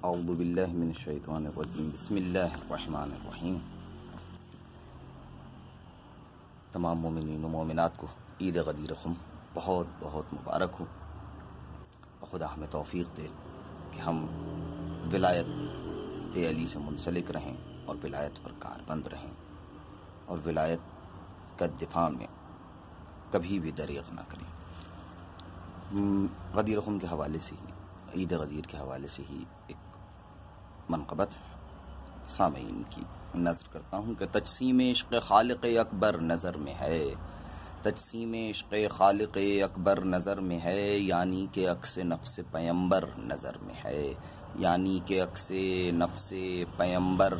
اعوذ باللہ من الشیطان الرجیم بسم اللہ الرحمن الرحیم۔ تمام مومنین و مومنات کو عید غدیر خم بہت بہت مبارک ہو، اور خدا ہمیں توفیق دے کہ ہم ولایت علی سے منسلک رہیں اور ولایت پر کاربند رہیں اور ولایت کا دفاع میں کبھی بھی دریغ نہ کریں۔ غدیر خم کے حوالے سے ہی، عید غدیر کے حوالے سے ہی ایک منقبت سامعین کی نظر کرتا ہوں کہ تجسیم عشق خالق اکبر نظر میں ہے، تجسیم عشق خالق اکبر نظر میں ہے، یعنی کہ عکس نفس پیمبر نظر میں ہے، یعنی کہ عکس نفس پیمبر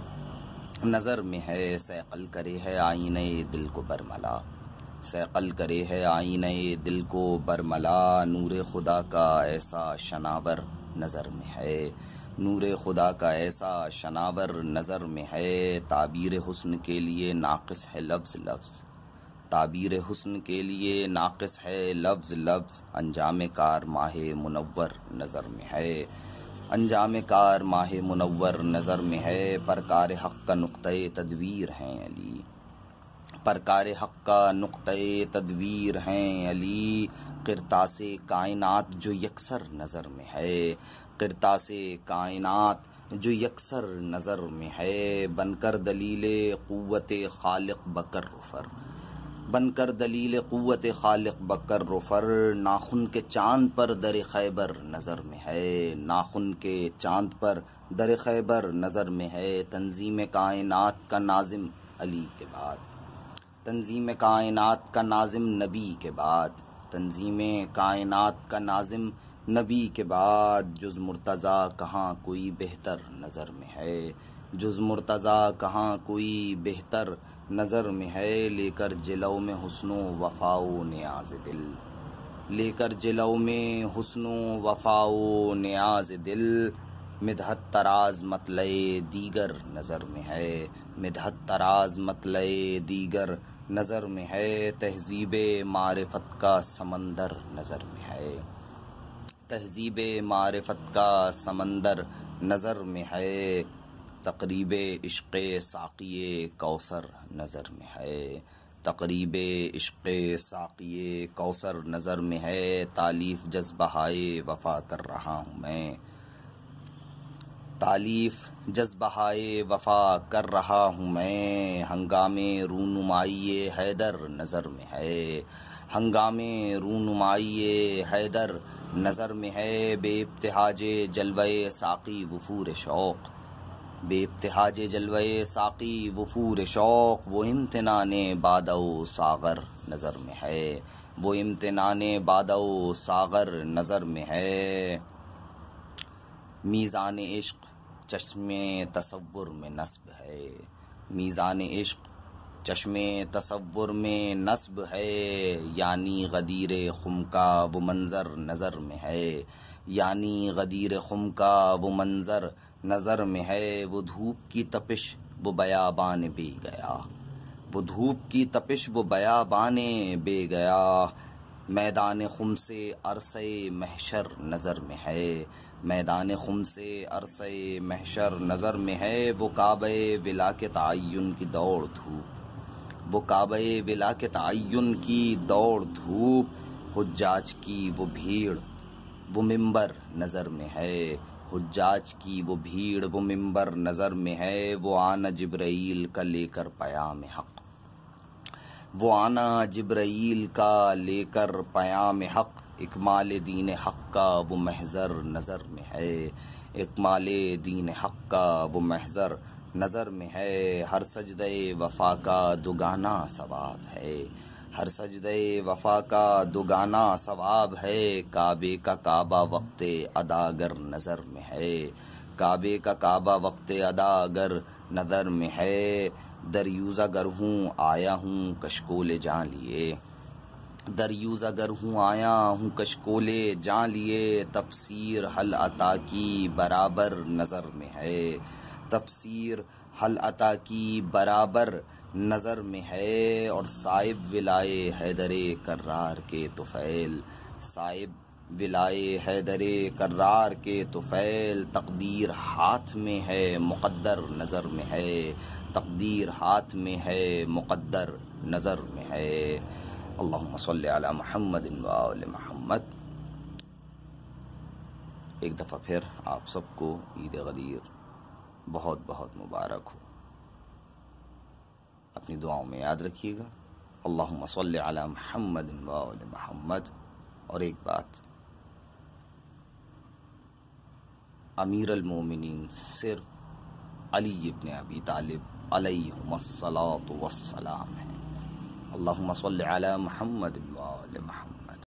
نظر میں ہے۔ سیقل کرے ہے آئینہ دل کو برملا، سیقل کرے ہے آئینہ دل کو برملا، نور خدا کا ایسا شناور نظر میں ہے، نور خدا کا ایسا شناور نظر میں ہے۔ تعبیر حسن کے لیے ناقص ہے لفظ لفظ، تعبیر حسن کے لیے ناقص ہے لفظ لفظ، انجام کار ماہ منور نظر میں ہے، انجام کار ماہ منور نظر میں ہے۔ پرکار حق کا نقطۂ تدویر ہیں علی، پرکار حق کا نقطۂ تدویر ہیں علی، قرطاس کائنات جو یکسر نظر میں ہے، قرطاس کائنات جو یکسر نظر میں ہے۔ بن کر دلیل قوت خالق بکر رفر، بن کر دلیل قوت خالق بکر رفر، ناخن کے چاند پر در خیبر نظر میں ہے، ناخن کے چاند پر در خیبر نظر میں ہے۔ تنظیم کائنات کا ناظم علی کے بعد، تنظیم کائنات کا ناظم نبی کے بعد، تنظیم کائنات کا ناظم نبی کے بعد، جز مرتضیٰ کہاں کوئی بہتر نظر میں ہے، جز مرتضیٰ کہاں کوئی بہتر نظر میں ہے۔ لے کر جلو میں حسن و وفا و نیاز دل، لے کر جلو میں حسن و وفا و نیاز دل، مدحت تراز مطلع دیگر نظر میں ہے، مدحت تراز مطلع دیگر نظر میں ہے۔ تہذیب معرفت کا سمندر نظر میں ہے، تہذیب معرفت کا سمندر نظر میں ہے۔ تقریب عشق ساقی کوثر نظر میں ہے، تقریب عشق ساقی کوثر نظر میں ہے۔ تالیف جذبہائے وفا کر رہا ہوں میں، تالیف جذبہائے وفا کر رہا ہوں میں، ہنگام رونمائی حیدر نظر میں ہے، ہنگام رونمائی حیدر نظر میں ہے۔ بے ابتہاج جلوہ ساقی وفور شوق، بے ابتہاج جلوہ ساقی وفور شوق، وہ امتنان بادہ و ساغر نظر میں ہے، وہ امتنان بادہ و ساغر نظر میں ہے۔ میزان عشق چشم تصور میں نصب ہے، میزان عشق چشم تصور میں نصب ہے، یعنی غدیر خم کا وہ منظر نظر میں ہے، یعنی غدیر خم کا وہ منظر نظر میں ہے۔ وہ دھوپ کی تپش وہ بیابان بے گیا، وہ دھوپ کی تپش وہ بیابان بے گیا، میدان خم سے عرصہ محشر نظر میں ہے، میدان خم سے عرصہ محشر نظر میں ہے۔ وہ کعبہ ولا کے تعین کی دوڑ دھوپ، وہ کعبہ ولا کے تعین کی دوڑ دھوپ، حجاج کی وہ بھیڑ وہ منبر نظر میں ہے، حجاج کی وہ بھیڑ وہ منبر نظر میں ہے۔ وہ آنا جبرائیل کا لے کر پیام حق، وہ آنا جبرائیل کا لے کر پیام حق، اکمال دین حق کا وہ محضر نظر میں ہے، اکمال دین حق کا وہ محضر نظر میں ہے۔ ہر سجدہ وفا کا دوگانا ثواب ہے، ہر سجدہ وفا کا دوگانا ثواب ہے۔ کعبے کا کعبہ وقت ادا گر نظر میں ہے، کعبے کا کعبہ وقت ادا گر نظر میں ہے۔ دریوز اگر ہوں آیا ہوں کشکول جان لیے، دریوز اگر ہوں آیا ہوں کشکول جان لیے، تفسیر حل عطا کی برابر نظر میں ہے، تفسیر حل عطا کی برابر نظر میں ہے۔ اور صائب ولائے حیدر کرار کے طفیل، صائب ولائے حیدر کرار کے طفیل، تقدیر ہاتھ میں ہے مقدر نظر میں ہے، تقدیر ہاتھ میں ہے مقدر نظر میں ہے۔ اللہم صلی علی محمد و آل محمد۔ ایک دفعہ پھر آپ سب کو عید غدیر بہت بہت مبارک ہو۔ اپنی دعاؤں میں یاد رکھیے گا، اللہم صلی علی محمد و آل محمد۔ اور ایک بات، امیر المومنین صرف علی ابن ابی طالب علیہم الصلاۃ والسلام ہیں۔ اللہم صلی علی محمد و آل محمد۔